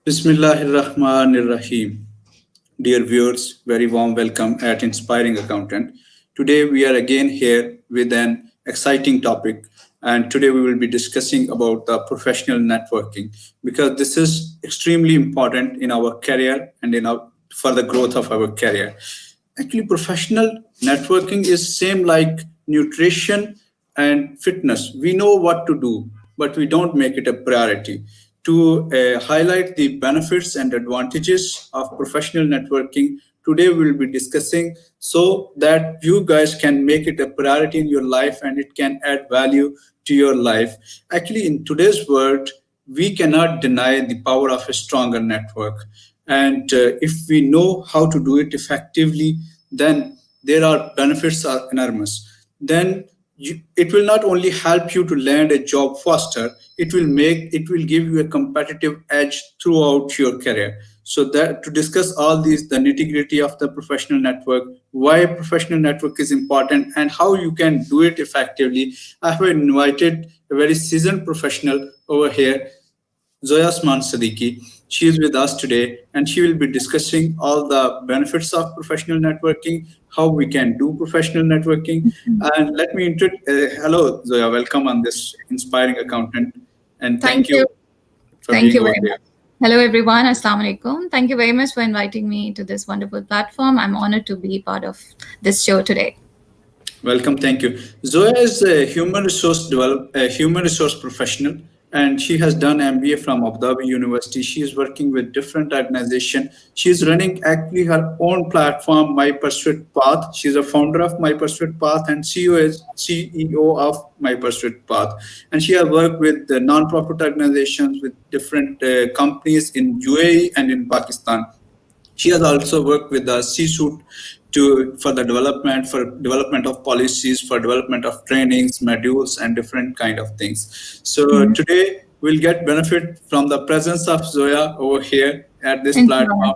Bismillahirrahmanirrahim. Dear viewers, very warm welcome at Inspiring Accountant. Today we are again here with an exciting topic, and today we will be discussing about the professional networking because this is extremely important in our career and for the growth of our career. Actually, professional networking is same like nutrition and fitness. We know what to do, but we don't make it a priority. To highlight the benefits and advantages of professional networking, today we will be discussing so that you guys can make it a priority in your life and it can add value to your life. Actually, in today's world, we cannot deny the power of a stronger network. And if we know how to do it effectively, then there are benefits are enormous. Then it will not only help you to land a job faster, it will give you a competitive edge throughout your career. So that to discuss all these, the nitty gritty of the professional network, why professional network is important and how you can do it effectively, I have invited a very seasoned professional over here, Zoya Osman Siddiqui. She is with us today and she will be discussing all the benefits of professional networking, how we can do professional networking. And let me introduce, hello, Zoya, welcome on this Inspiring Accountant. And thank Thank you you. for Thank being you over very here. much. Hello, everyone. Assalamu alaikum. Thank you very much for inviting me to this wonderful platform. I'm honored to be part of this show today. Welcome, thank you. Zoya is a human resource professional, and she has done MBA from Abu Dhabi University. She is working with different organizations. She is running actually her own platform, My Pursuit Path. She is a founder of My Pursuit Path and CEO of My Pursuit Path. And she has worked with the non-profit organizations, with different companies in UAE and in Pakistan. She has also worked with the C-suite for the development of policies, for development of trainings, modules, and different kind of things. So today we'll get benefit from the presence of Zoya over here at this Inshallah. platform.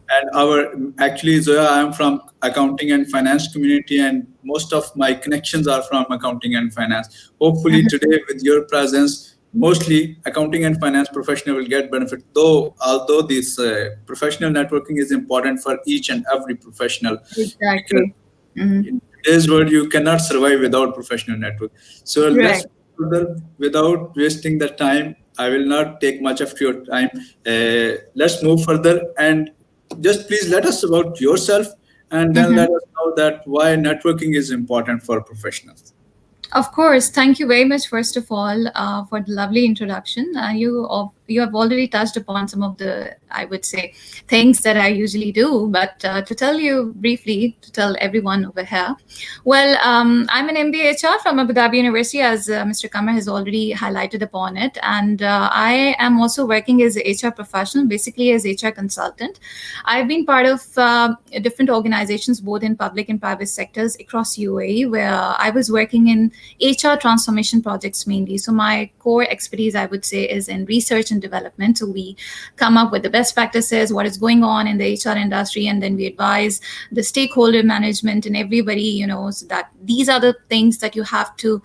And our actually Zoya, I am from accounting and finance community, and most of my connections are from accounting and finance. Hopefully today with your presence, mostly accounting and finance professional will get benefit. Though although this professional networking is important for each and every professional, because Exactly. in today's world you cannot survive without professional network. So let's Right. further without wasting the time. I will not take much of your time. Let's move further and just please let us about yourself and then let us know that why networking is important for professionals. Of course. Thank you very much, first of all, for the lovely introduction. You have already touched upon some of the, I would say, things that I usually do. But to tell you briefly, to tell everyone over here, well, I'm an MBA HR from Abu Dhabi University, as Mr. Kamar has already highlighted upon it. And I am also working as an HR professional, basically as HR consultant. I've been part of different organizations, both in public and private sectors across UAE, where I was working in HR transformation projects mainly. So my core expertise, I would say, is in research and development. So we come up with the best practices, what is going on in the HR industry, and then we advise the stakeholder management and everybody, so that these are the things that you have to,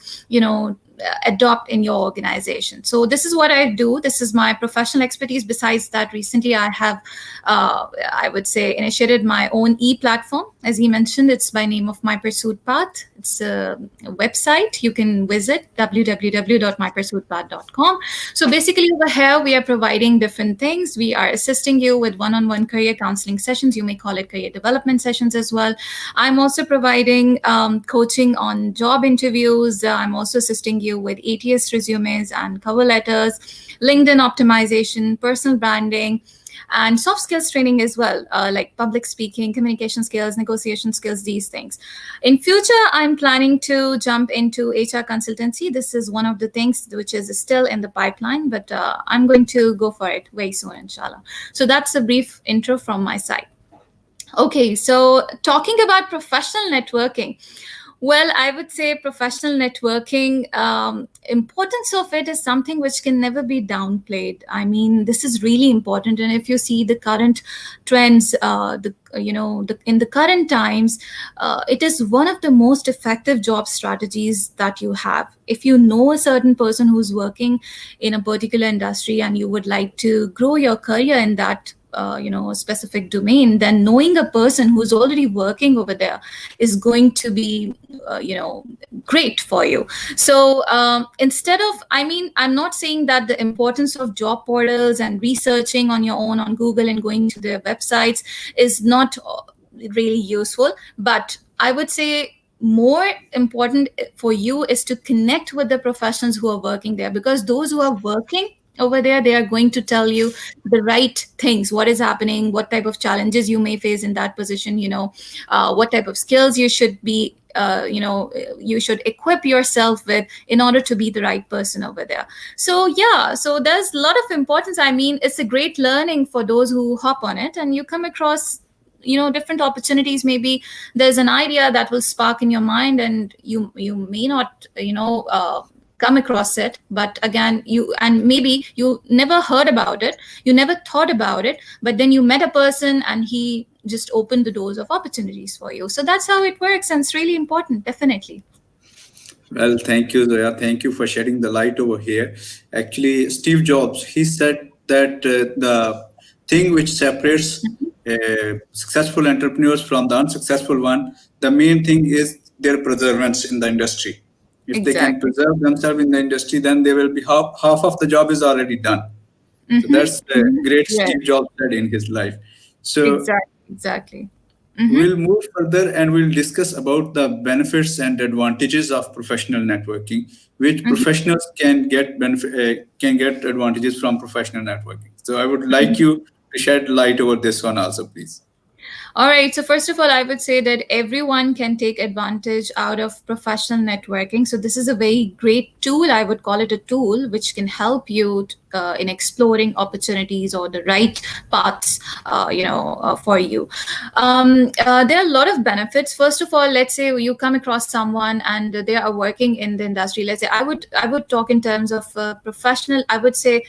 adopt in your organization. So this is what I do. This is my professional expertise. Besides that, recently I have, I would say, initiated my own e-platform. As he mentioned, it's by name of My Pursuit Path. It's a website. You can visit www.mypursuitpath.com. So basically over here, we are providing different things. We are assisting you with one-on-one career counseling sessions. You may call it career development sessions as well. I'm also providing coaching on job interviews. I'm also assisting you with ATS resumes and cover letters, LinkedIn optimization, personal branding, and soft skills training as well, like public speaking, communication skills, negotiation skills, these things. In future, I'm planning to jump into HR consultancy. This is one of the things which is still in the pipeline, but I'm going to go for it very soon, inshallah. So that's a brief intro from my side. Okay, so talking about professional networking. Well, I would say professional networking, importance of it is something which can never be downplayed. I mean, this is really important. And if you see the current trends, in the current times, it is one of the most effective job strategies that you have. If you know a certain person who's working in a particular industry and you would like to grow your career in that a specific domain, then knowing a person who's already working over there is going to be great for you. So instead of, I'm not saying that the importance of job portals and researching on your own on Google and going to their websites is not really useful, but I would say more important for you is to connect with the professionals who are working there, because those who are working over there, they are going to tell you the right things, what is happening, what type of challenges you may face in that position, what type of skills you should be you should equip yourself with in order to be the right person over there. So so there's a lot of importance. I mean, it's a great learning for those who hop on it and you come across different opportunities. Maybe there's an idea that will spark in your mind and you may not come across it, but again, maybe you never heard about it, you never thought about it, but then you met a person and he just opened the doors of opportunities for you. So that's how it works, and it's really important, definitely. Well, thank you, Zoya. Thank you for shedding the light over here. Actually, Steve Jobs, he said that the thing which separates successful entrepreneurs from the unsuccessful one, the main thing is their perseverance in the industry. If they can preserve themselves in the industry, then they will be half of the job is already done. So that's the great Steve Jobs said in his life. So exactly. We'll move further and we'll discuss about the benefits and advantages of professional networking, which professionals can get advantages from professional networking. So I would like you to shed light over this one also, please. All right. So first of all, I would say that everyone can take advantage out of professional networking. So this is a very great tool. I would call it a tool which can help you in exploring opportunities or the right paths, for you. There are a lot of benefits. First of all, let's say you come across someone and they are working in the industry. Let's say I would talk in terms of professional. I would say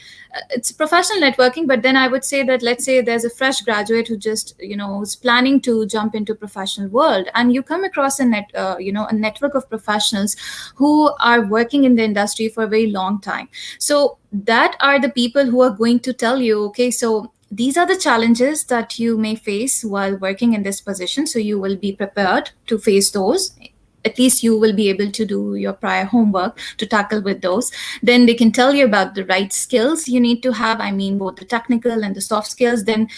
it's professional networking, but then I would say that, let's say there's a fresh graduate who just who's planning to jump into professional world, and you come across a network of professionals who are working in the industry for a very long time. So that are the people who are going to tell you, okay, so these are the challenges that you may face while working in this position. So you will be prepared to face those. At least you will be able to do your prior homework to tackle with those. Then they can tell you about the right skills you need to have. I mean, both the technical and the soft skills. Then,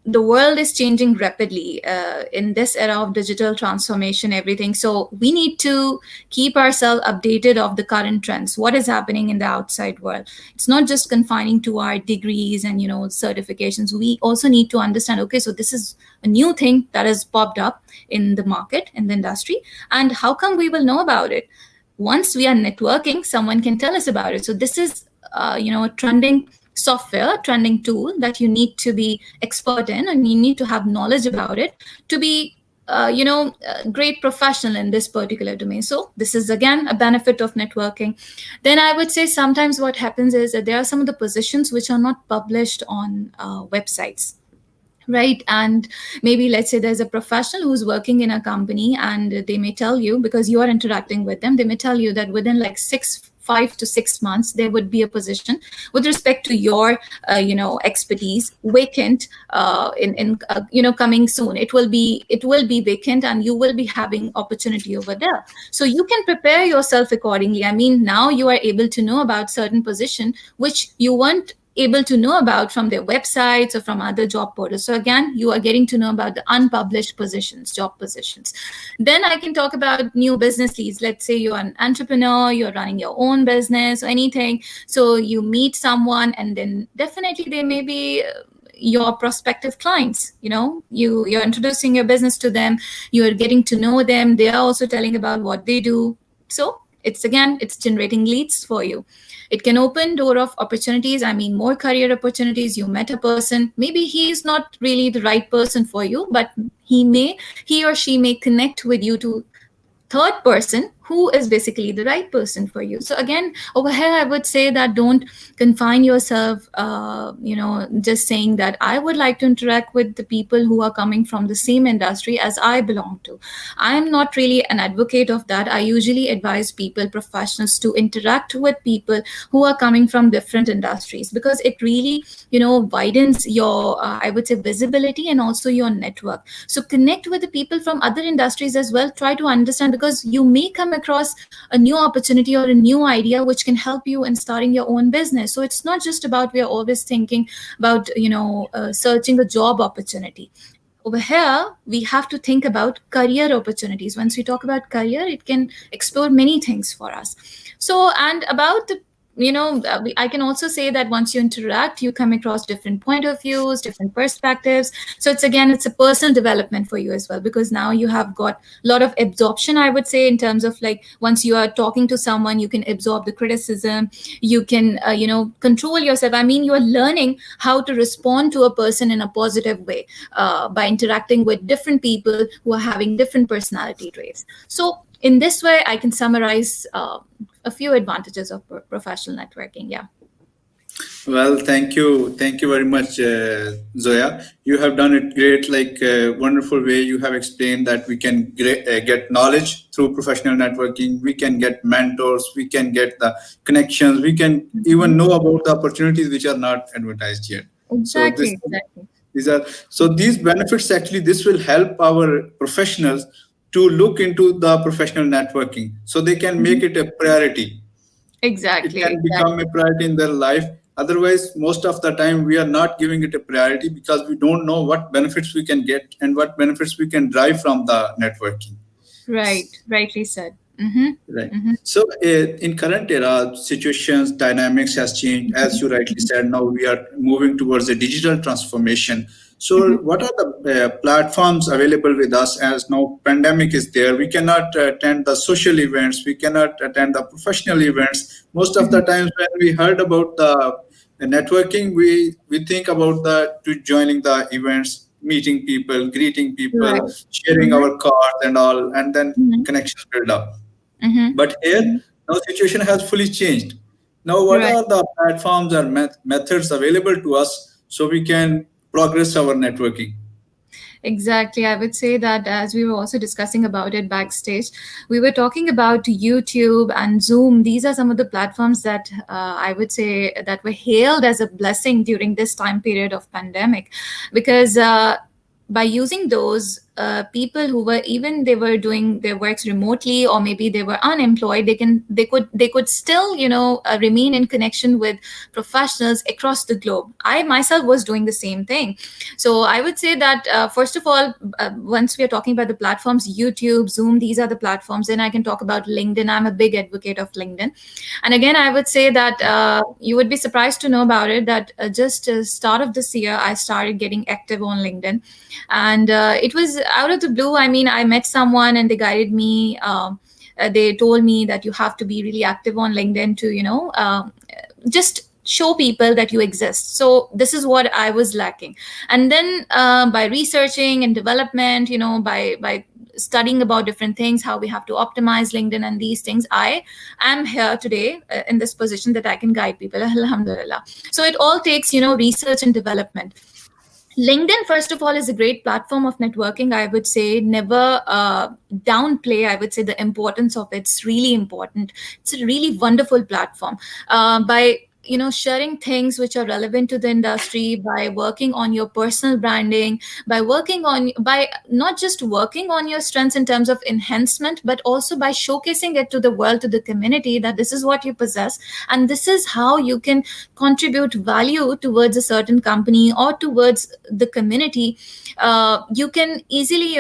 the world is changing rapidly in this era of digital transformation, everything. So we need to keep ourselves updated of the current trends, what is happening in the outside world. It's not just confining to our degrees and, certifications. We also need to understand, okay, so this is a new thing that has popped up in the market, in the industry, and how come we will know about it? Once we are networking, someone can tell us about it. So this is, a trending software, trending tool that you need to be expert in, and you need to have knowledge about it to be a great professional in this particular domain. So this is again a benefit of networking. Then I would say sometimes what happens is that there are some of the positions which are not published on websites. Right. And maybe let's say there's a professional who's working in a company, and they may tell you, because you are interacting with them, they may tell you that within like 5 to 6 months, there would be a position with respect to your, expertise vacant in coming soon. It will be vacant, and you will be having opportunity over there. So you can prepare yourself accordingly. I mean, now you are able to know about certain position which you weren't able to know about from their websites or from other job portals. So again, you are getting to know about the unpublished positions, job positions. Then I can talk about new business leads. Let's say you're an entrepreneur, you're running your own business or anything. So you meet someone, and then definitely they may be your prospective clients. You're introducing your business to them, you're getting to know them, they are also telling about what they do. So it's generating leads for you. It can open door of opportunities. I mean, more career opportunities. You met a person, maybe he is not really the right person for you, but he or she may connect with you to third person who is basically the right person for you. So again, over here, I would say that don't confine yourself, just saying that I would like to interact with the people who are coming from the same industry as I belong to. I'm not really an advocate of that. I usually advise people, professionals, to interact with people who are coming from different industries, because it really, widens your, I would say, visibility and also your network. So connect with the people from other industries as well. Try to understand, because you may come across a new opportunity or a new idea which can help you in starting your own business. So it's not just about, we are always thinking about, searching a job opportunity. Over here, we have to think about career opportunities. Once we talk about career, it can explore many things for us. So, and about the, I can also say that once you interact, you come across different point of views, different perspectives. So it's a personal development for you as well, because now you have got a lot of absorption, I would say, in terms of, like, once you are talking to someone, you can absorb the criticism, you can, control yourself. I mean, you are learning how to respond to a person in a positive way, by interacting with different people who are having different personality traits. So in this way, I can summarize a few advantages of professional networking. Yeah. Well, thank you very much, Zoya. You have done it great, like wonderful way. You have explained that we can get knowledge through professional networking. We can get mentors. We can get the connections. We can even know about the opportunities which are not advertised yet. Exactly. So these benefits, actually, this will help our professionals to look into the professional networking, so they can make it a priority. Exactly. It can become a priority in their life. Otherwise, most of the time, we are not giving it a priority because we don't know what benefits we can get and what benefits we can derive from the networking. Right. Rightly said. Right. So in current era, situations, dynamics has changed. As you rightly said, now we are moving towards a digital transformation. So what are the platforms available with us, as now pandemic is there? We cannot attend the social events. We cannot attend the professional events. Most of the times when we heard about the networking, we think about to joining the events, meeting people, greeting people, Right. sharing our cards and all, and then connections build up. But here, now situation has fully changed. Now, what Right. are the platforms or methods available to us so we can progress our networking? Exactly. I would say that, as we were also discussing about it backstage, we were talking about YouTube and Zoom. These are some of the platforms that I would say that were hailed as a blessing during this time period of pandemic, because by using those, people who were, even they were doing their works remotely, or maybe they were unemployed, they could still, remain in connection with professionals across the globe. I myself was doing the same thing. So I would say that, first of all, once we are talking about the platforms, YouTube, Zoom, these are the platforms. Then I can talk about LinkedIn. I'm a big advocate of LinkedIn. And again, I would say that you would be surprised to know about it, that just start of this year, I started getting active on LinkedIn. And it was out of the blue. I mean, I met someone and they guided me. They told me that you have to be really active on LinkedIn to, just show people that you exist. So this is what I was lacking. And then by researching and development, by studying about different things, how we have to optimize LinkedIn and these things, I am here today in this position that I can guide people. Alhamdulillah. So it all takes, research and development. LinkedIn, first of all, is a great platform of networking. I would say never downplay, I would say, the importance of it. It's really important. It's a really wonderful platform. By sharing things which are relevant to the industry, by working on your personal branding, by not just working on your strengths in terms of enhancement, but also by showcasing it to the world, to the community, that this is what you possess and this is how you can contribute value towards a certain company or towards the community. You can easily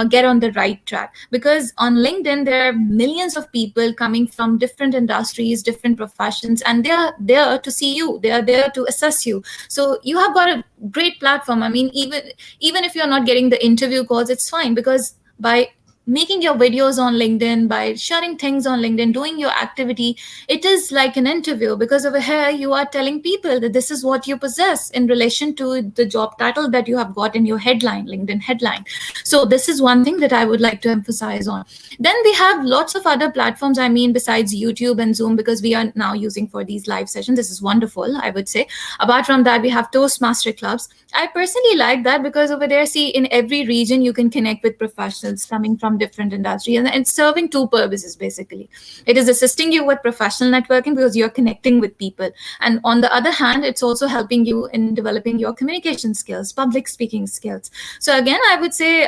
get on the right track, because on LinkedIn there are millions of people coming from different industries, different professions, and they are there to see you, they are there to assess you. So you have got a great platform. I mean, even if you're not getting the interview calls, it's fine, because by making your videos on LinkedIn, by sharing things on LinkedIn, doing your activity, it is like an interview, because over here you are telling people that this is what you possess in relation to the job title that you have got in your headline, LinkedIn headline. So this is one thing that I would like to emphasize on. Then we have lots of other platforms, I mean, besides YouTube and Zoom, because we are now using for these live sessions. This is wonderful, I would say. Apart from that, we have Toastmaster clubs. I personally like that because over there, see, in every region, you can connect with professionals coming from different industries, and it's serving two purposes, basically. It is assisting you with professional networking because you're connecting with people. And on the other hand, it's also helping you in developing your communication skills, public speaking skills. So again, I would say,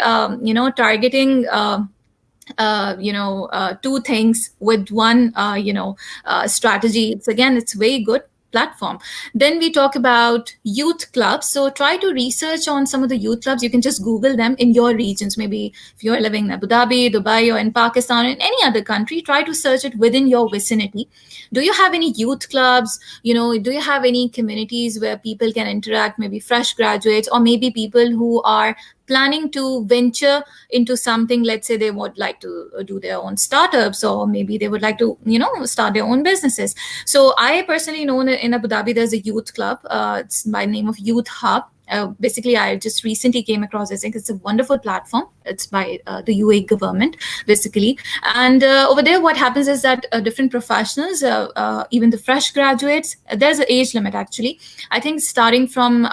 targeting two things with one strategy, it's very good platform. Then we talk about youth clubs. So try to research on some of the youth clubs. You can just Google them in your regions. Maybe if you're living in Abu Dhabi, Dubai, or in Pakistan, or in any other country, try to search it within your vicinity. Do you have any youth clubs? Do you have any communities where people can interact, maybe fresh graduates, or maybe people who are planning to venture into something? Let's say they would like to do their own startups, or maybe they would like to start their own businesses. So I personally know that in Abu Dhabi there's a youth club. It's by the name of Youth Hub. Basically, I just recently came across. I think it's a wonderful platform. It's by the UAE government, basically. And over there, what happens is that different professionals, even the fresh graduates, there's an age limit, actually. I think starting from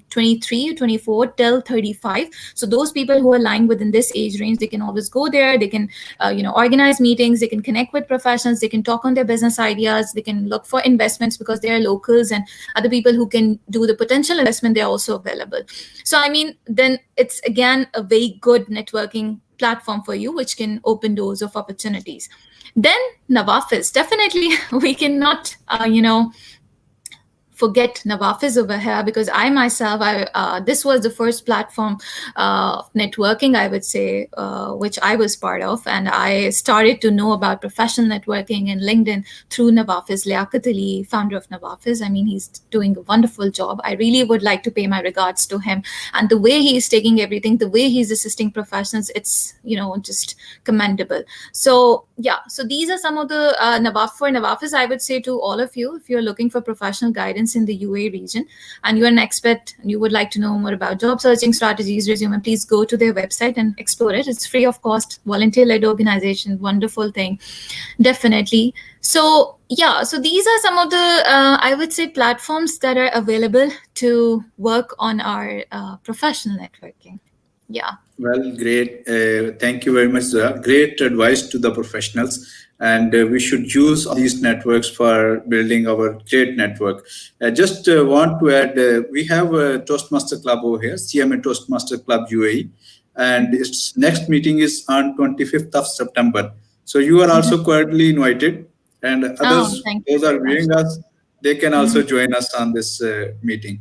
23, 24 till 35. So those people who are lying within this age range, they can always go there. They can, organize meetings. They can connect with professionals. They can talk on their business ideas. They can look for investments because they are locals, and other people who can do the potential investment, they're also available. So I mean, then it's again a very good networking platform for you, which can open doors of opportunities. Then Nawafis, definitely we cannot forget Nawafis over here, because I myself, this was the first platform of networking, I would say, which I was part of. And I started to know about professional networking and LinkedIn through Nawafis, Liaquat Ali, founder of Nawafis. I mean, he's doing a wonderful job. I really would like to pay my regards to him. And the way he's taking everything, the way he's assisting professionals, it's, just commendable. So yeah, so these are some of the Nawafis, I would say to all of you, if you're looking for professional guidance in the UAE region and you're an expert and you would like to know more about job searching strategies, resume, please go to their website and explore it. It's free of cost, volunteer-led organization, wonderful thing, definitely. So yeah, so these are some of the, I would say, platforms that are available to work on our professional networking. Yeah. Well, great. Thank you very much, Zoya. Great advice to the professionals. And we should use these networks for building our great network. I just want to add, we have a Toastmaster Club over here, CMA Toastmaster Club UAE. And its next meeting is on 25th of September. So you are also cordially invited. And others, those are viewing us, they can also join us on this meeting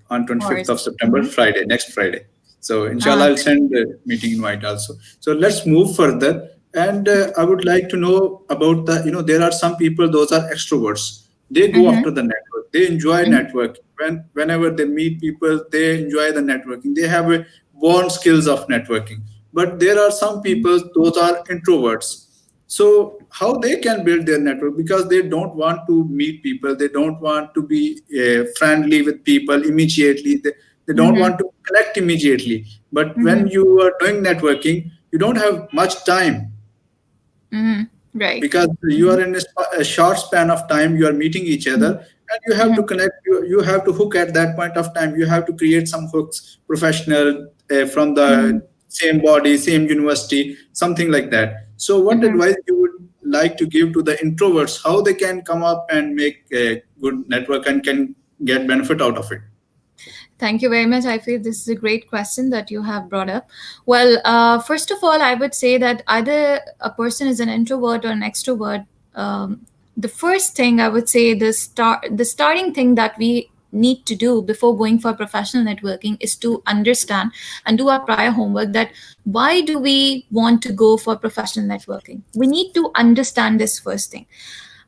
on 25th of September, Friday, next Friday. So inshallah, I'll send the meeting invite also. So let's move further. And I would like to know about the, there are some people, those are extroverts. They go after the network. They enjoy networking. Whenever they meet people, they enjoy the networking. They have a born skills of networking. But there are some people, those are introverts. So how they can build their network? Because they don't want to meet people. They don't want to be friendly with people immediately. They don't want to connect immediately. But when you are doing networking, you don't have much time. Right. Because you are in a short span of time, you are meeting each other, and you have to connect. You have to hook at that point of time. You have to create some hooks, professional from the same body, same university, something like that. So what advice you would like to give to the introverts, how they can come up and make a good network and can get benefit out of it? Thank you very much. I feel this is a great question that you have brought up. Well, first of all, I would say that either a person is an introvert or an extrovert. The first thing I would say, the starting thing that we need to do before going for professional networking is to understand and do our prior homework that why do we want to go for professional networking? We need to understand this first thing.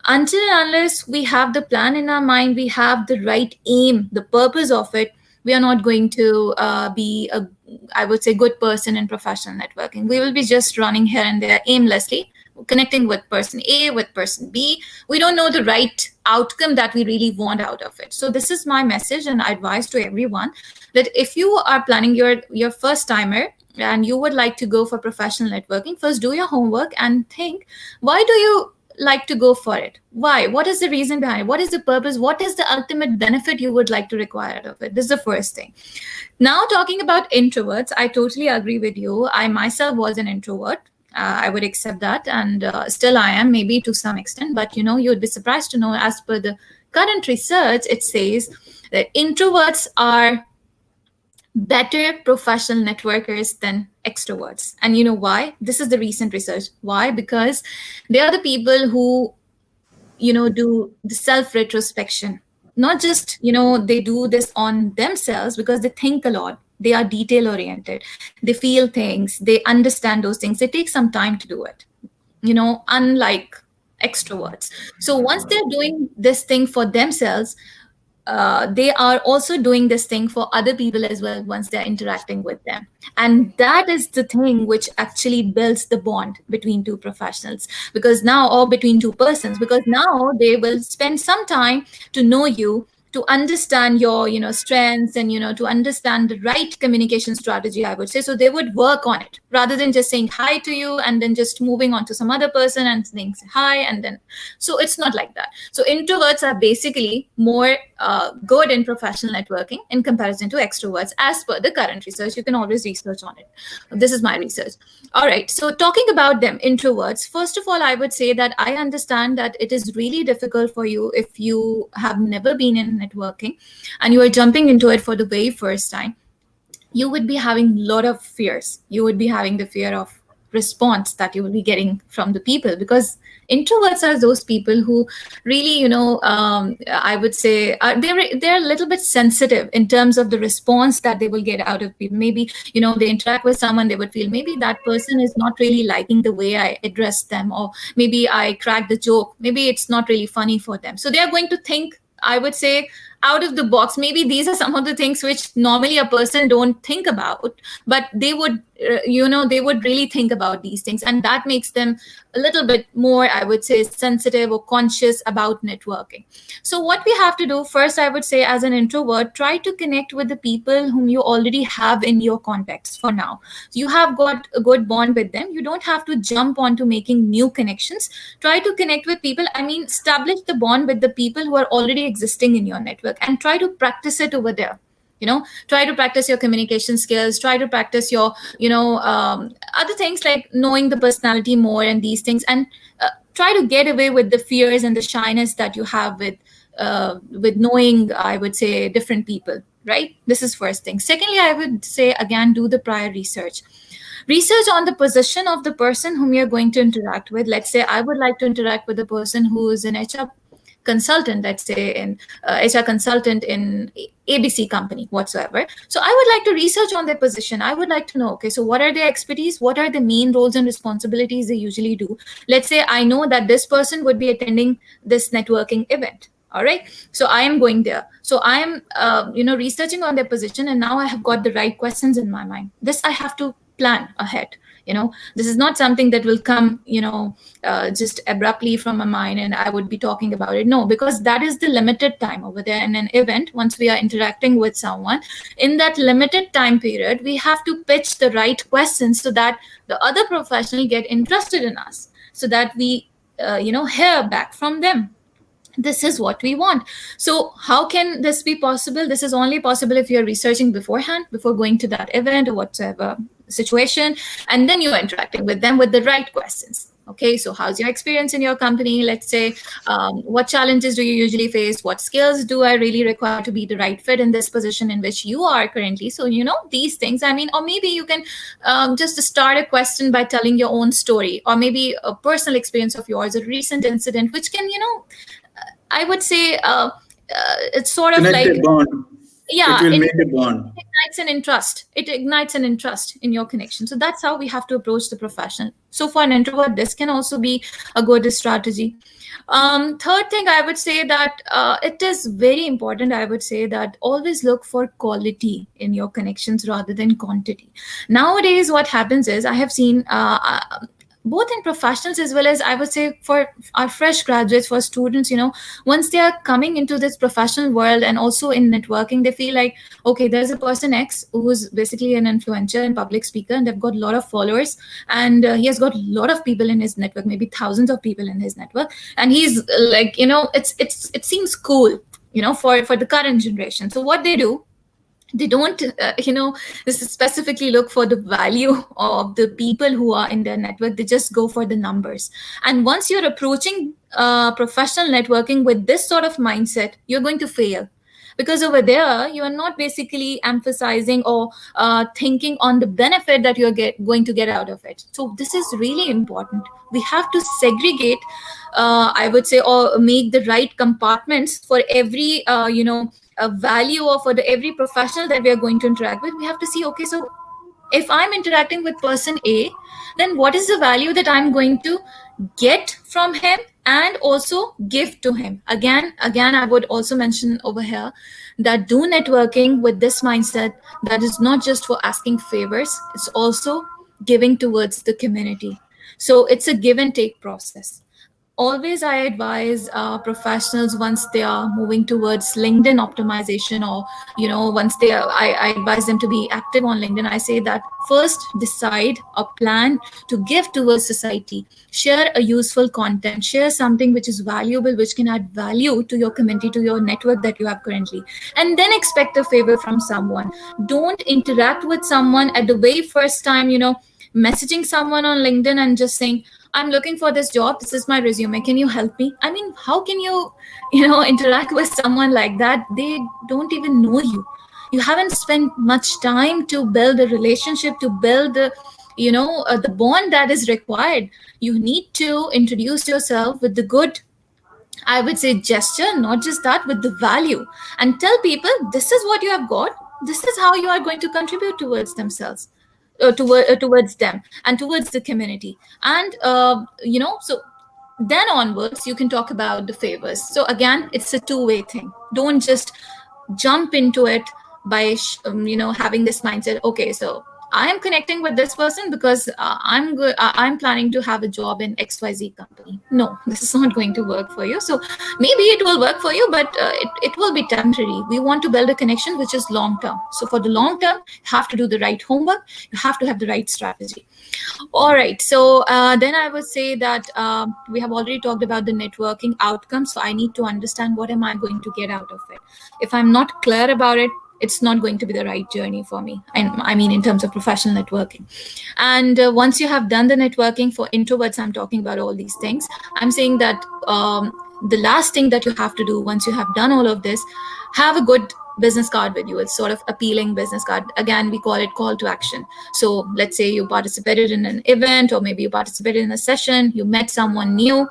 Until and unless we have the plan in our mind, we have the right aim, the purpose of it, we are not going to be a I would say, good person in professional networking. We will be just running here and there aimlessly, connecting with person A, with person B. We don't know the right outcome that we really want out of it. So this is my message and advice to everyone, that if you are planning your first timer and you would like to go for professional networking, first do your homework and think, why do you like to go for it? Why? What is the reason behind it? What is the purpose? What is the ultimate benefit you would like to require out of it? This is the first thing. Now, talking about introverts, I totally agree with you. I myself was an introvert. I would accept that, and still I am, maybe to some extent. But you'd be surprised to know, as per the current research, it says that introverts are better professional networkers than extroverts. And you know why? This is the recent research. Why? Because they are the people who, do the self-retrospection. Not just, they do this on themselves, because they think a lot. They are detail-oriented. They feel things. They understand those things. They take some time to do it, unlike extroverts. So once they're doing this thing for themselves, they are also doing this thing for other people as well once they're interacting with them. And that is the thing which actually builds the bond between two professionals, or between two persons, because now they will spend some time to know you, to understand your strengths, and to understand the right communication strategy, I would say. So they would work on it rather than just saying hi to you and then just moving on to some other person and saying hi, and then, so it's not like that. So introverts are basically more good in professional networking in comparison to extroverts, as per the current research. You can always research on it. This is my research. All right, so talking about them, introverts, first of all, I would say that I understand that it is really difficult for you if you have never been in networking and you are jumping into it for the very first time. You would be having a lot of fears. You would be having the fear of response that you will be getting from the people, because introverts are those people who really, I would say, they're a little bit sensitive in terms of the response that they will get out of people. Maybe, they interact with someone, they would feel maybe that person is not really liking the way I address them, or maybe I cracked the joke, maybe it's not really funny for them. So they are going to think, I would say, out of the box. Maybe these are some of the things which normally a person don't think about, but they would, they would really think about these things. And that makes them a little bit more, I would say, sensitive or conscious about networking. So what we have to do first, I would say, as an introvert, try to connect with the people whom you already have in your context for now. You have got a good bond with them. You don't have to jump onto making new connections. Try to connect with people. Establish the bond with the people who are already existing in your network, and try to practice it over there. Try to practice your communication skills, try to practice your, other things like knowing the personality more and these things, and try to get away with the fears and the shyness that you have with knowing, I would say, different people, right? This is first thing. Secondly, I would say, again, do the prior research. Research on the position of the person whom you're going to interact with. Let's say I would like to interact with a person who is an HR consultant, let's say in HR consultant in ABC company whatsoever. So I would like to research on their position. I would like to know, okay, so what are their expertise? What are the main roles and responsibilities they usually do? Let's say I know that this person would be attending this networking event. All right, so I am going there. So I am, researching on their position, and now I have got the right questions in my mind. This I have to plan ahead. This is not something that will come, just abruptly from my mind and I would be talking about it. No, because that is the limited time over there in an event. Once we are interacting with someone, in that limited time period, we have to pitch the right questions so that the other professional get interested in us, so that we, hear back from them. This is what we want. So how can this be possible? This is only possible if you're researching beforehand, before going to that event or whatsoever situation, and then you're interacting with them with the right questions. Okay, so how's your experience in your company? Let's say, what challenges do you usually face? What skills do I really require to be the right fit in this position in which you are currently? So, these things, or maybe you can just start a question by telling your own story, or maybe a personal experience of yours, a recent incident, which can, I would say, it's sort of connect like, a bond. yeah, It will make a bond. gets an interest. It ignites an interest in your connection. So that's how we have to approach the profession. So for an introvert, this can also be a good strategy. Third thing, I would say that it is very important. I would say that always look for quality in your connections rather than quantity. Nowadays, what happens is I have seen both in professionals as well as I would say for our fresh graduates, for students, once they are coming into this professional world and also in networking, they feel like, okay, there's a person X who's basically an influencer and public speaker, and they've got a lot of followers, and he has got a lot of people in his network, maybe thousands of people in his network, and he's like, it seems cool, for the current generation. So what they do, they don't this is specifically look for the value of the people who are in their network. They just go for the numbers. And once you're approaching professional networking with this sort of mindset, you're going to fail, because over there you are not basically emphasizing or thinking on the benefit that you're going to get out of it. So this is really important. We have to segregate, I would say, or make the right compartments for every a value, or for every professional that we are going to interact with. We have to see, okay, so if I'm interacting with person A, then what is the value that I'm going to get from him and also give to him? Again, I would also mention over here that do networking with this mindset that is not just for asking favors, it's also giving towards the community. So it's a give and take process. Always I advise professionals, once they are moving towards LinkedIn optimization, or once I advise them to be active on LinkedIn. I say that first decide a plan to give towards society. Share a useful content, share something which is valuable, which can add value to your community, to your network that you have currently, and then expect a favor from someone. Don't interact with someone at the very first time, messaging someone on LinkedIn and just saying, I'm looking for this job, this is my resume, can you help me? I mean, how can you interact with someone like that? They don't even know you. You haven't spent much time to build a relationship, to build the bond that is required. You need to introduce yourself with the good, I would say, gesture, not just that, with the value, and tell people this is what you have got, this is how you are going to contribute towards themselves, towards them and towards the community. And so then onwards you can talk about the favors. So again, it's a two-way thing. Don't just jump into it by having this mindset, okay, so I am connecting with this person because I'm planning to have a job in XYZ company. No, this is not going to work for you. So maybe it will work for you, but it will be temporary. We want to build a connection which is long term. So for the long term, you have to do the right homework. You have to have the right strategy. All right. So then I would say that we have already talked about the networking outcomes. So I need to understand, what am I going to get out of it? If I'm not clear about it, it's not going to be the right journey for me. And I mean, in terms of professional networking. And once you have done the networking, for introverts, I'm talking about all these things. I'm saying that the last thing that you have to do once you have done all of this, have a good business card with you. It's sort of appealing business card. Again, we call it call to action. So let's say you participated in an event, or maybe you participated in a session, you met someone new,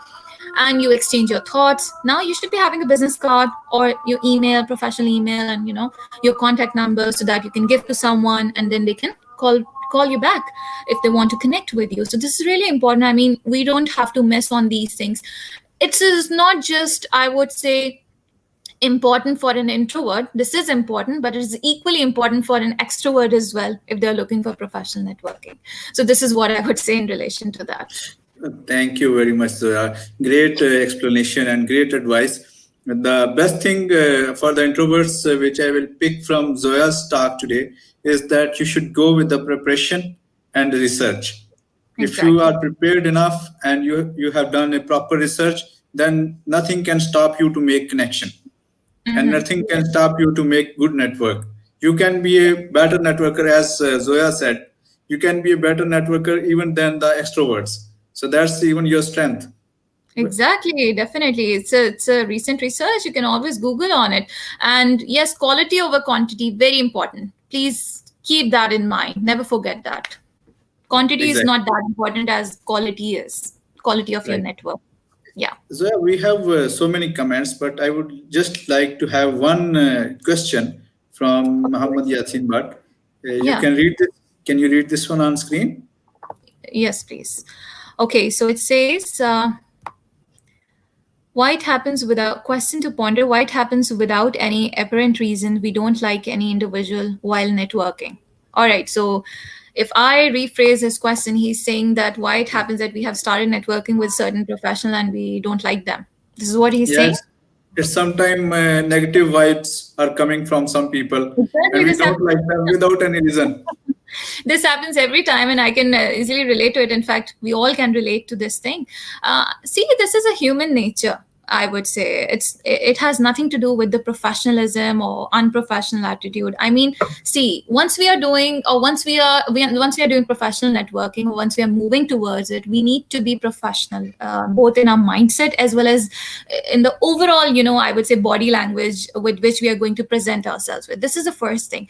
and you exchange your thoughts. Now you should be having a business card or your email, professional email, and your contact number, so that you can give to someone and then they can call you back if they want to connect with you. So this is really important. I mean, we don't have to miss on these things. It is not just, I would say, important for an introvert. This is important, but it is equally important for an extrovert as well if they're looking for professional networking. So this is what I would say in relation to that. Thank you very much, Zoya. Great explanation and great advice. The best thing for the introverts, which I will pick from Zoya's talk today, is that you should go with the preparation and the research. Exactly. If you are prepared enough and you have done a proper research, then nothing can stop you to make connection. Mm-hmm. And nothing can stop you to make good network. You can be a better networker, as Zoya said. You can be a better networker even than the extroverts. So that's even your strength. Exactly, definitely. It's a recent research. You can always Google on it. And yes, quality over quantity, very important. Please keep that in mind. Never forget that. Quantity is not that important as quality is. Quality of your network. Yeah. So we have so many comments, but I would just like to have one question from Muhammad Yasin Bhatt. You Yeah. can read this. Can you read this one on screen? Yes, please. Okay, so it says, why it happens without question to ponder, why it happens without any apparent reason we don't like any individual while networking. All right, so if I rephrase his question, he's saying that why it happens that we have started networking with certain professional and we don't like them. This is what he's saying. Yes. It's sometimes negative vibes are coming from some people, and Exactly, we this don't happens. like them without any reason. This happens every time, and I can easily relate to it. In fact, we all can relate to this thing. See, this is a human nature. I would say it has nothing to do with the professionalism or unprofessional attitude. I mean, see, once we are doing, or once we are doing professional networking, or once we are moving towards it, we need to be professional, both in our mindset as well as in the overall, I would say, body language with which we are going to present ourselves with. This is the first thing.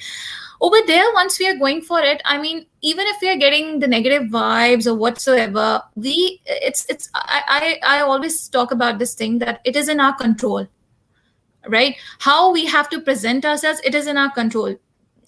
Over there, once we are going for it, I mean, even if we are getting the negative vibes or whatsoever, I always talk about this thing that it is in our control, right? How we have to present ourselves, it is in our control.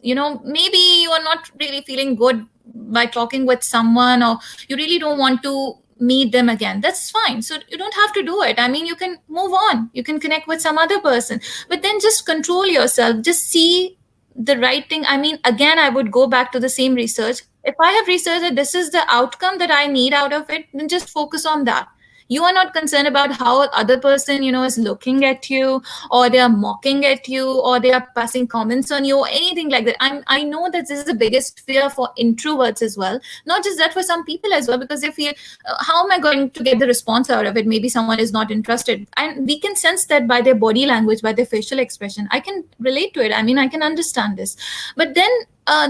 Maybe you are not really feeling good by talking with someone, or you really don't want to meet them again. That's fine. So you don't have to do it. I mean, you can move on, you can connect with some other person, but then just control yourself, just see the right thing. I mean, again, I would go back to the same research. If I have researched that this is the outcome that I need out of it, then just focus on that. You are not concerned about how other person is looking at you, or they are mocking at you, or they are passing comments on you, or anything like that. I know that this is the biggest fear for introverts as well, not just that, for some people as well, because they feel, how am I going to get the response out of it? Maybe someone is not interested, and we can sense that by their body language, by their facial expression. I can relate to it. I mean, I can understand this. But then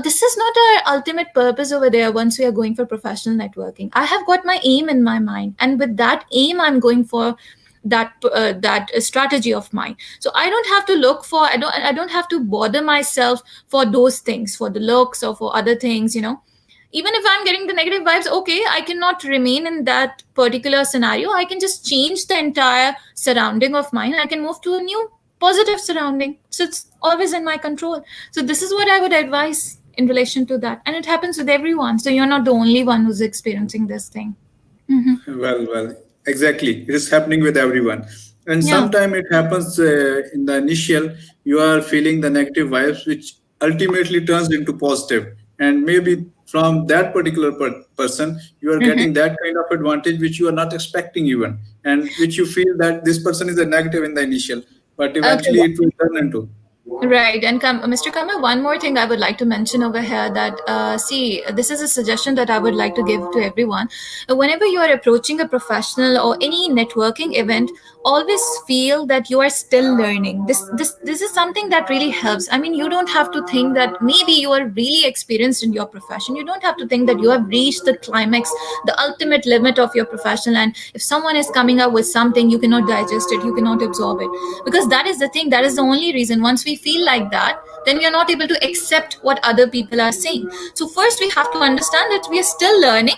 this is not our ultimate purpose over there. Once we are going for professional networking, I have got my aim in my mind, and with that aim, I'm going for that strategy of mine. So I don't have to look for, I don't have to bother myself for those things, for the looks or for other things. Even if I'm getting the negative vibes, okay, I cannot remain in that particular scenario. I can just change the entire surrounding of mine. I can move to a new positive surrounding. So it's always in my control. So this is what I would advise in relation to that. And it happens with everyone. So you're not the only one who's experiencing this thing. Well, exactly. It is happening with everyone. And Yeah. sometimes it happens in the initial, you are feeling the negative vibes, which ultimately turns into positive. And maybe from that particular person, you are getting that kind of advantage which you are not expecting even, and which you feel that this person is a negative in the initial, but Okay. eventually it will turn into. Right. And Mr. Kamal, one more thing I would like to mention over here that, see, this is a suggestion that I would like to give to everyone. Whenever you are approaching a professional or any networking event, always feel that you are still learning. This is something that really helps. I mean, you don't have to think that maybe you are really experienced in your profession. You don't have to think that you have reached the climax, the ultimate limit of your profession. And if someone is coming up with something, you cannot digest it, you cannot absorb it. Because that is the thing, that is the only reason. Once we feel like that, then we are not able to accept what other people are saying. So first we have to understand that we are still learning.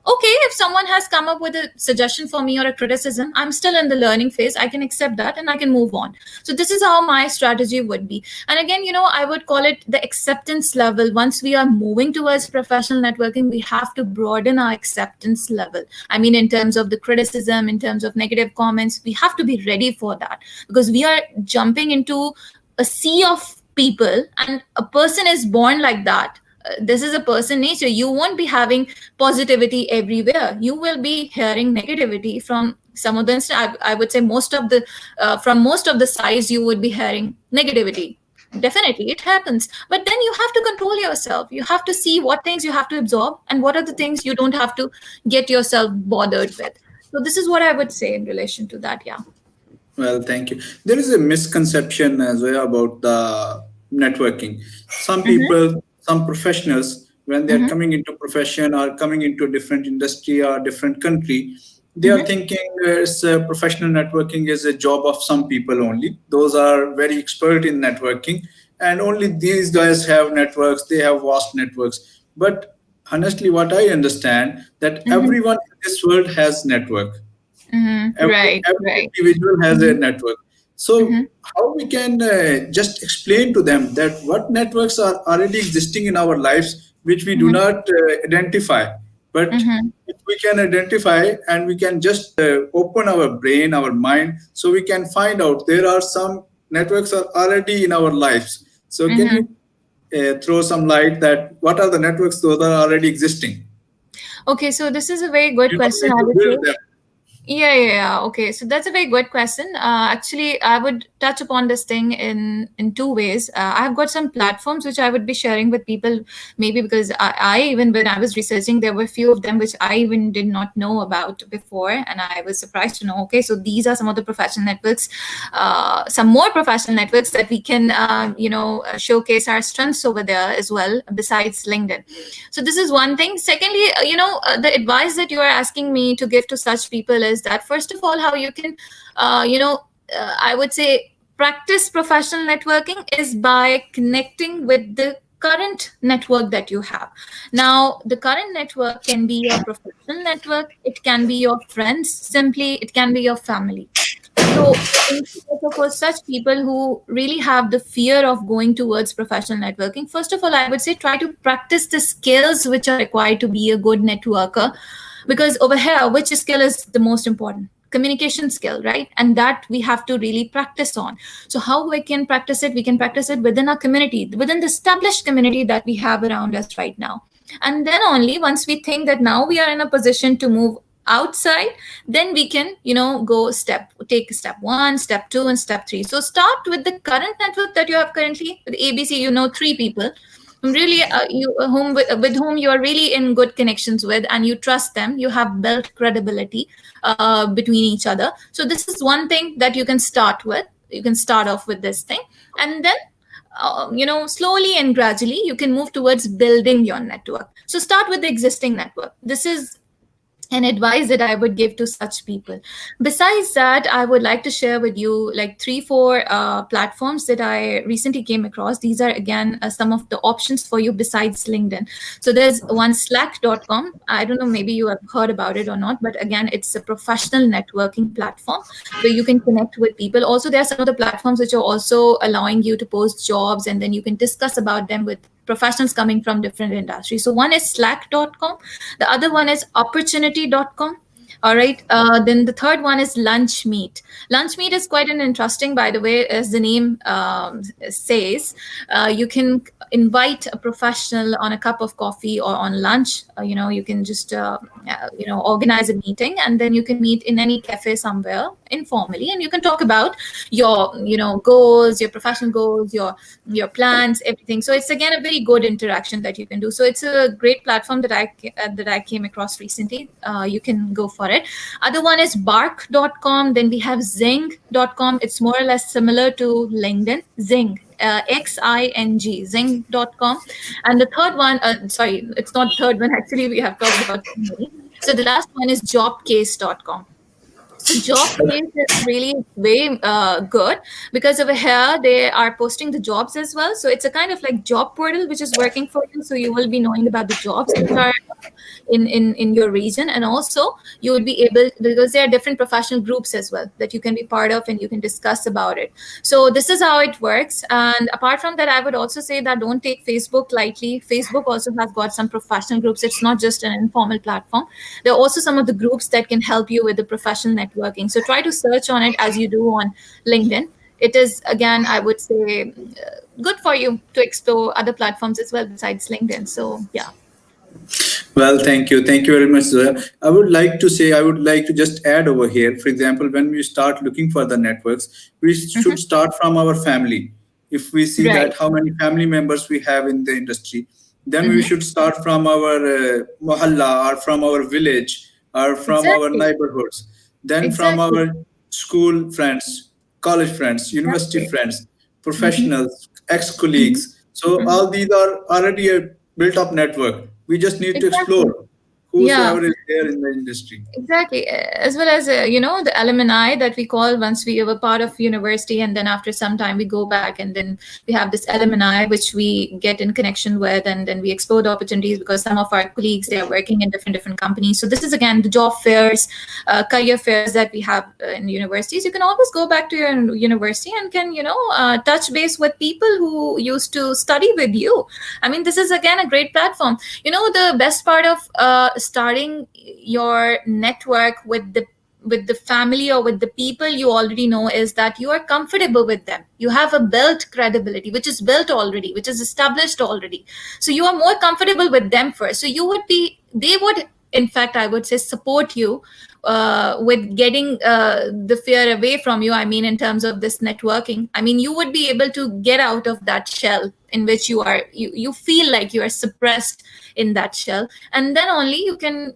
Okay, if someone has come up with a suggestion for me or a criticism, I'm still in the learning phase. I can accept that and I can move on. So this is how my strategy would be. And again, I would call it the acceptance level. Once we are moving towards professional networking, we have to broaden our acceptance level. I mean, in terms of the criticism, in terms of negative comments, we have to be ready for that, because we are jumping into a sea of people, and a person is born like that. This is a person nature. You won't be having positivity everywhere. You will be hearing negativity from some of the, I would say most of the, from most of the sides, you would be hearing negativity. Definitely it happens, but then you have to control yourself. You have to see what things you have to absorb and what are the things you don't have to get yourself bothered with. So this is what I would say in relation to that. Yeah. Well, thank you. There is a misconception as well about the networking. Some people, some professionals, when they are coming into profession or coming into a different industry or different country, they are thinking professional networking is a job of some people only. Those are very expert in networking, and only these guys have networks. They have vast networks. But honestly, what I understand that everyone in this world has network. Mm-hmm. every, Right, every right. individual has a network. So Mm-hmm. how we can just explain to them that what networks are already existing in our lives, which we do Mm-hmm. not identify, but Mm-hmm. if we can identify and we can just open our brain, our mind, so we can find out there are some networks are already in our lives. So can Mm-hmm. you throw some light that what are the networks those are already existing? Okay, so this is a very good You don't question, need I to would say. build them. Yeah. Okay, so that's a very good question. Actually, I would touch upon this thing in two ways. I've got some platforms which I would be sharing with people, maybe because I even when I was researching, there were a few of them which I even did not know about before, and I was surprised to know. Okay, so these are some of the professional networks, some more professional networks that we can, showcase our strengths over there as well, besides LinkedIn. So this is one thing. Secondly, the advice that you are asking me to give to such people is that, first of all, how you can I would say practice professional networking is by connecting with the current network that you have. Now the current network can be your professional network, it can be your friends, simply it can be your family. So, in for such people who really have the fear of going towards professional networking, first of all, I would say try to practice the skills which are required to be a good networker. Because over here, which skill is the most important? Communication skill, right? And that we have to really practice on. So, how we can practice it? We can practice it within our community, within the established community that we have around us right now. And then only once we think that now we are in a position to move outside, then we can take step 1, step 2, and step 3. So start with the current network that you have currently with ABC. 3 people whom really with whom you are really in good connections with, and you trust them, you have built credibility between each other. So this is one thing that you can start with. You can start off with this thing, and then slowly and gradually you can move towards building your network. So start with the existing network. This is an advice that I would give to such people. Besides that, I would like to share with you like 3, 4 platforms that I recently came across. These are again some of the options for you besides LinkedIn. So there's one Slack.com. I don't know, maybe you have heard about it or not, but again, it's a professional networking platform where you can connect with people. Also, there are some of the platforms which are also allowing you to post jobs, and then you can discuss about them with professionals coming from different industries. So one is Slack.com, the other one is opportunity.com. All right. Then the third one is Lunch Meet. Lunch Meet is quite an interesting, by the way, as the name says. You can invite a professional on a cup of coffee or on lunch. You can just organize a meeting, and then you can meet in any cafe somewhere informally, and you can talk about your goals, your professional goals, your plans, everything. So it's again a very good interaction that you can do. So it's a great platform that I came across recently. You can go for it. Other one is bark.com. Then we have zing.com. It's more or less similar to LinkedIn. Zing, XING, zing.com. And the third one, sorry, it's not the third one. Actually, we have talked about so many. So the last one is jobcase.com. So Jobcase is really very good, because over here they are posting the jobs as well. So it's a kind of like job portal which is working for you. So you will be knowing about the jobs which are in your region, and also you would be able, because there are different professional groups as well that you can be part of, and you can discuss about it. So this is how it works. And apart from that, I would also say that don't take Facebook lightly. Facebook also has got some professional groups. It's not just an informal platform. There are also some of the groups that can help you with the professional networking. So try to search on it as you do on LinkedIn. It is, again, I would say, good for you to explore other platforms as well besides LinkedIn. So yeah. Well, thank you. Thank you very much, sir. I would like to say, I would like to just add over here. For example, when we start looking for the networks, we Mhm. should start from our family. If we see Right. that how many family members we have in the industry, then we Hmm. should start from our mohalla, or from our village, or from our Exactly. neighborhoods, then from Exactly. our school friends, college friends, university Exactly. friends, Hmm. professionals, Hmm. ex-colleagues. So Hmm. all these are already a built-up network. We just need to Exactly. explore. Yeah. whosoever is there in the industry. Exactly, as well as the alumni that we call once we were part of university, and then after some time we go back, and then we have this alumni which we get in connection with, and then we explore the opportunities because some of our colleagues, they are working in different companies. So this is again the job fairs, career fairs that we have in universities. You can always go back to your university and can touch base with people who used to study with you. I mean, this is again a great platform. The best part of starting your network with the family or with the people you already know is that you are comfortable with them. You have a built credibility which is built already, which is established already. So you are more comfortable with them first. So they would, in fact, I would say, support you with getting the fear away from you. I mean, in terms of this networking, I mean, you would be able to get out of that shell in which you feel like you are suppressed in that shell, and then only you can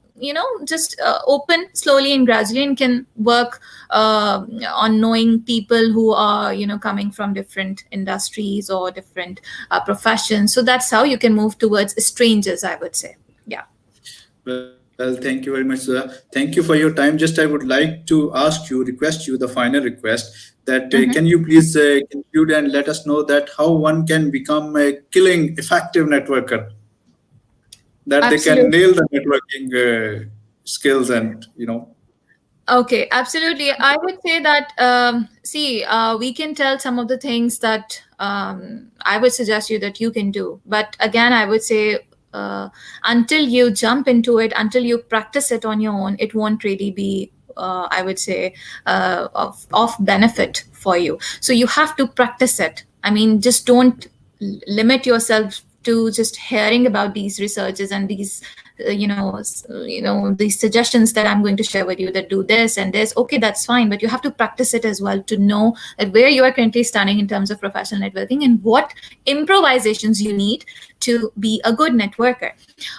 just open slowly and gradually, and can work on knowing people who are coming from different industries or different professions. So that's how you can move towards strangers, I would say. Yeah. Well, thank you very much, sir. Thank you for your time. Just I would like to request you the final request that can you please conclude and let us know that how one can become a killing effective networker, that they can Absolutely. nail the networking skills and Okay, absolutely. I would say that, we can tell some of the things that I would suggest you that you can do. But again, I would say until you jump into it, until you practice it on your own, it won't really be, I would say, of benefit for you. So you have to practice it. I mean, just don't limit yourself to just hearing about these researches and these these suggestions that I'm going to share with you, that do this and this. Okay, that's fine, but you have to practice it as well to know that where you are currently standing in terms of professional networking and what improvisations you need to be a good networker.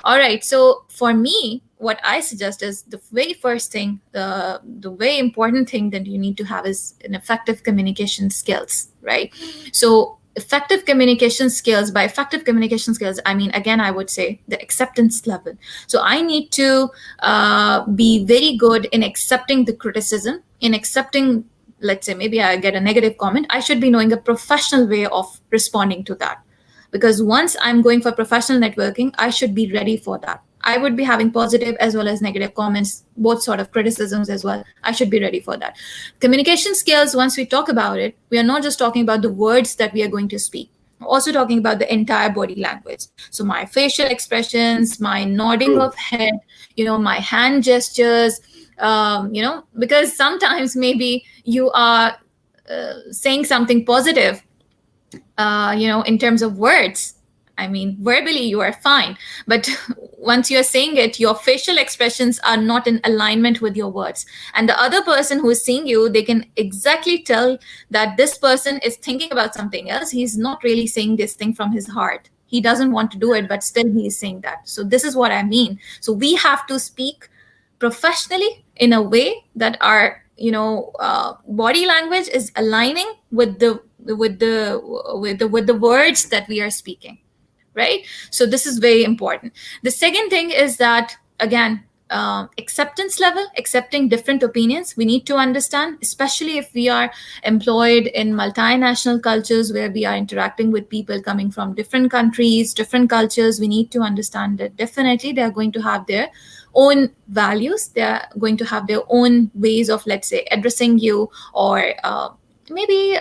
All right, so for me, what I suggest is the very first thing, the very important thing that you need to have is an effective communication skills, right? So effective communication skills, by effective communication skills, I mean, again, I would say the acceptance level. So I need to be very good in accepting the criticism, in accepting, let's say, maybe I get a negative comment. I should be knowing a professional way of responding to that. Because once I'm going for professional networking, I should be ready for that. I would be having positive as well as negative comments, both sort of criticisms as well. I should be ready for that. Communication skills, once we talk about it, we are not just talking about the words that we are going to speak. We're also talking about the entire body language. So my facial expressions, my nodding of head, my hand gestures, because sometimes maybe you are saying something positive, in terms of words. I mean, verbally you are fine, but once you're saying it, your facial expressions are not in alignment with your words. And the other person who is seeing you, they can exactly tell that this person is thinking about something else. He's not really saying this thing from his heart. He doesn't want to do it, but still he is saying that. So this is what I mean. So we have to speak professionally in a way that our body language is aligning with the words that we are speaking, right? So this is very important. The second thing is that, again, acceptance level, accepting different opinions. We need to understand, especially if we are employed in multinational cultures where we are interacting with people coming from different countries, different cultures. We need to understand that definitely they are going to have their own values. They are going to have their own ways of, let's say, addressing you, or maybe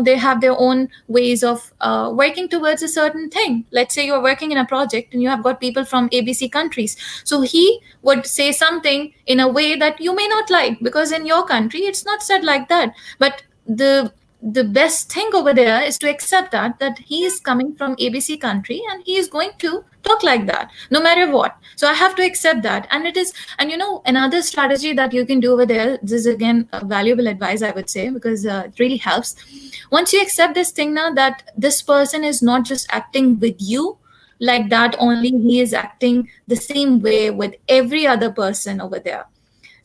they have their own ways of working towards a certain thing. Let's say you're working in a project and you have got people from ABC countries. So he would say something in a way that you may not like, because in your country it's not said like that. But the best thing over there is to accept that he is coming from ABC country and he is going to talk like that no matter what. So I have to accept that. And another strategy that you can do over there, this is again a valuable advice, I would say, because it really helps. Once you accept this thing now, that this person is not just acting with you like that only, he is acting the same way with every other person over there.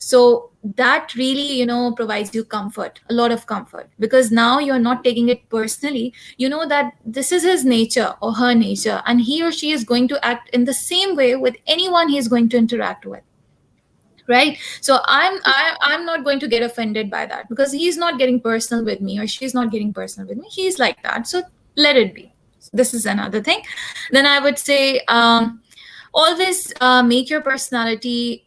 So that really, provides you comfort, a lot of comfort, because now you're not taking it personally. You know that this is his nature or her nature, and he or she is going to act in the same way with anyone he's going to interact with, right? So I'm not going to get offended by that, because he's not getting personal with me or she's not getting personal with me. He's like that, so let it be. This is another thing. Then I would say, always make your personality,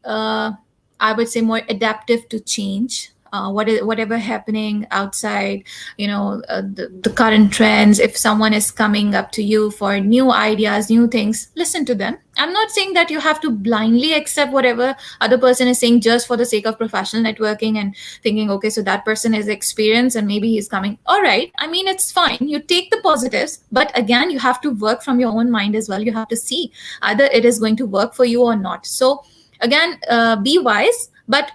I would say, more adaptive to change. Whatever happening outside, the current trends. If someone is coming up to you for new ideas, new things, listen to them. I'm not saying that you have to blindly accept whatever other person is saying just for the sake of professional networking and thinking, okay, so that person is experienced and maybe he's coming. All right. I mean, it's fine. You take the positives, but again, you have to work from your own mind as well. You have to see either it is going to work for you or not. So again, be wise, but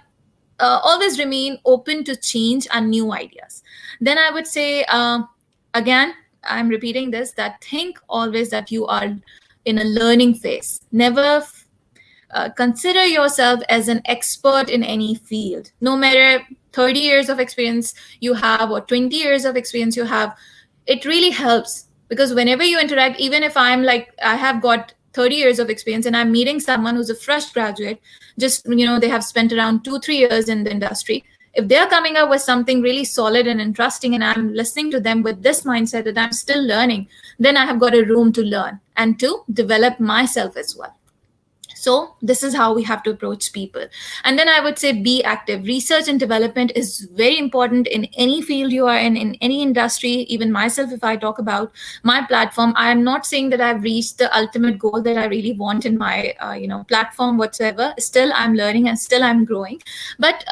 always remain open to change and new ideas. Then I would say, again, I'm repeating this, that think always that you are in a learning phase. Never consider yourself as an expert in any field. No matter 30 years of experience you have or 20 years of experience you have, it really helps, because whenever you interact, even if I'm like, I have got 30 years of experience and I'm meeting someone who's a fresh graduate, just, they have spent around 2-3 years in the industry. If they're coming up with something really solid and interesting, and I'm listening to them with this mindset that I'm still learning, then I have got a room to learn and to develop myself as well. So this is how we have to approach people. And then I would say, be active. Research and development is very important in any field you are in any industry. Even myself, if I talk about my platform, I am not saying that I've reached the ultimate goal that I really want in my, platform whatsoever. Still, I'm learning and still I'm growing. But,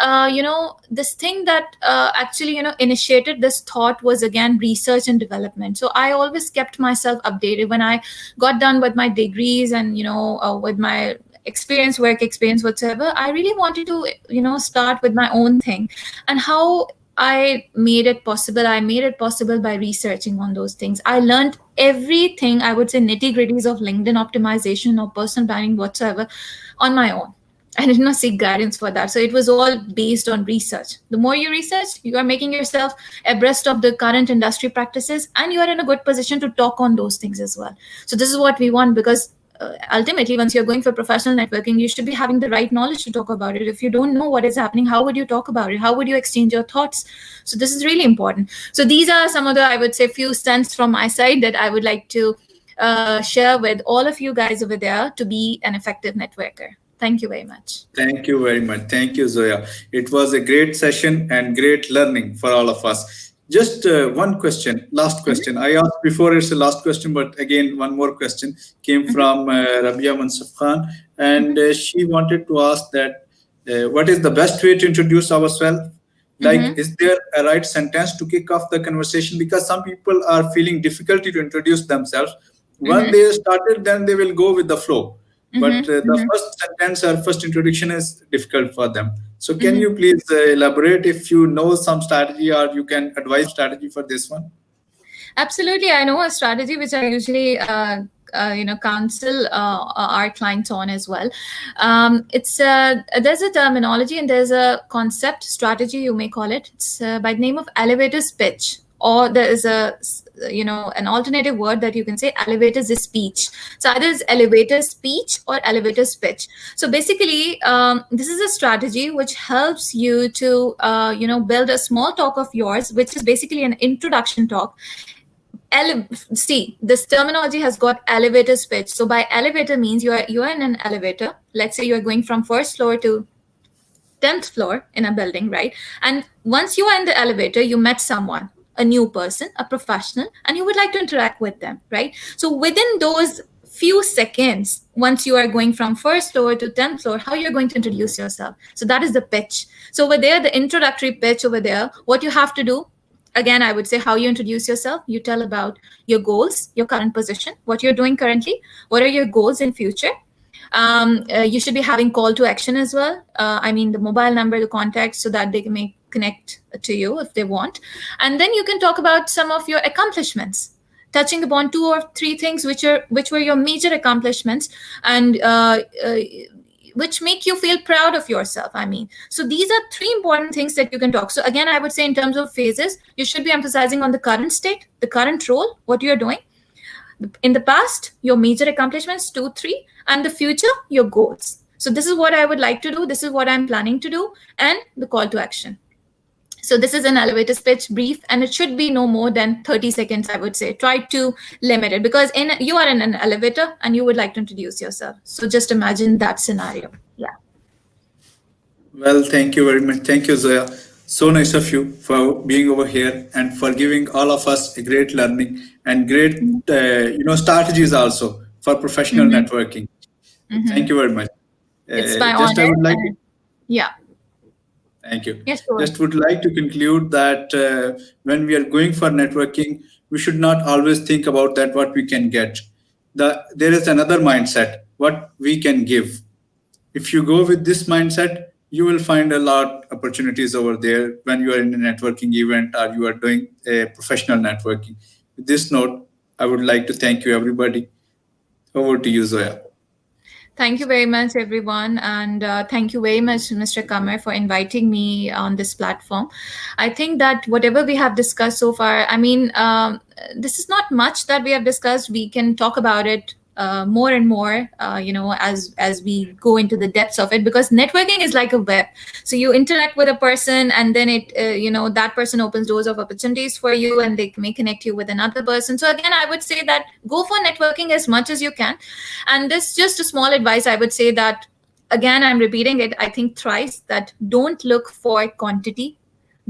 this thing that actually, initiated this thought was, again, research and development. So I always kept myself updated. When I got done with my degrees and, with my work experience whatsoever, I really wanted to start with my own thing. And how I made it possible by researching on those things. I learned everything, I would say, nitty-gritties of LinkedIn optimization or personal branding whatsoever on my own. I did not seek guidance for that. So it was all based on research. The more you research, you are making yourself abreast of the current industry practices, and you are in a good position to talk on those things as well. So this is what we want, because ultimately, once you're going for professional networking, you should be having the right knowledge to talk about it. If you don't know what is happening, how would you talk about it? How would you exchange your thoughts? So this is really important. So these are some of the, I would say, few cents from my side that I would like to share with all of you guys over there to be an effective networker. Thank you very much. Thank you very much. Thank you, Zoya. It was a great session and great learning for all of us. Just one question, last question. I asked before, it's the last question, but again, one more question came from Rabia Mansuf Khan, and she wanted to ask that what is the best way to introduce ourselves? Like, is there a right sentence to kick off the conversation? Because some people are feeling difficulty to introduce themselves. When they started, then they will go with the flow. But the first sentence or first introduction is difficult for them. So can you please elaborate if you know some strategy, or you can advise strategy for this one? Absolutely. I know a strategy which I usually counsel our clients on as well. There's a terminology and there's a concept, strategy you may call it. It's by the name of elevator's pitch. Or there is an alternative word that you can say, elevator's speech. So either it's elevator speech or elevator's pitch. So basically, this is a strategy which helps you to, build a small talk of yours, which is basically an introduction talk. See, this terminology has got elevator's pitch. So by elevator means you are in an elevator. Let's say you are going from first floor to 10th floor in a building, right? And once you are in the elevator, you met someone, a new person, a professional, and you would like to interact with them, right? So within those few seconds, once you are going from first floor to 10th floor, how you're going to introduce yourself. So that is the pitch. So over there, the introductory pitch over there, what you have to do, again, I would say how you introduce yourself. You tell about your goals, your current position, what you're doing currently, what are your goals in future. You should be having call to action as well. The mobile number, the contact, so that they may connect to you if they want. And then you can talk about some of your accomplishments, touching upon 2 or 3 things which were your major accomplishments, and which make you feel proud of yourself. I mean, so these are three important things that you can talk. So again, I would say in terms of phases, you should be emphasizing on the current state, the current role, what you're doing. In the past, your major accomplishments, 2, 3, and the future, your goals. So this is what I would like to do. This is what I'm planning to do, and the call to action. So this is an elevator pitch brief, and it should be no more than 30 seconds, I would say. Try to limit it, because you are in an elevator and you would like to introduce yourself. So just imagine that scenario. Yeah. Well, thank you very much. Thank you, Zoya. So nice of you for being over here and for giving all of us a great learning and great, strategies also for professional networking. Thank you very much. It's my just honor. I would like to, Yeah. Thank you. Yes, sure. Just would like to conclude that when we are going for networking, we should not always think about that what we can get. There is another mindset, what we can give. If you go with this mindset, you will find a lot of opportunities over there when you are in a networking event or you are doing a professional networking. With this note, I would like to thank you, everybody. Over to you, Zoya. Thank you very much, everyone. And thank you very much, Mr. Kamer, for inviting me on this platform. I think that whatever we have discussed so far, I mean, this is not much that we have discussed. We can talk about it more and more, as we go into the depths of it, because networking is like a web. So you interact with a person, and then that person opens doors of opportunities for you, and they may connect you with another person. So again, I would say that go for networking as much as you can. And this just a small advice. I would say that, again, I'm repeating it, I think thrice, that don't look for quantity,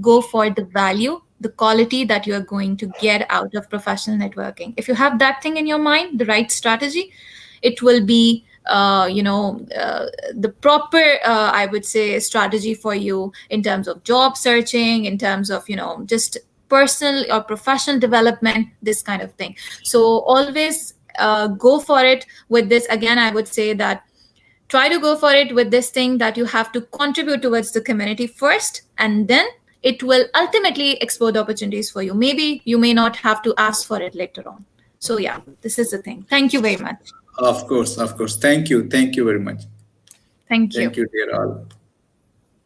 go for the value, the quality that you are going to get out of professional networking. If you have that thing in your mind, the right strategy, it will be the proper, I would say, strategy for you in terms of job searching, in terms of, just personal or professional development, this kind of thing. So always go for it with this. Again, I would say that try to go for it with this thing that you have to contribute towards the community first, and then it will ultimately explore the opportunities for you. Maybe you may not have to ask for it later on. So yeah, this is the thing. Thank you very much. Of course. Thank you very much. Thank you. Thank you, dear all.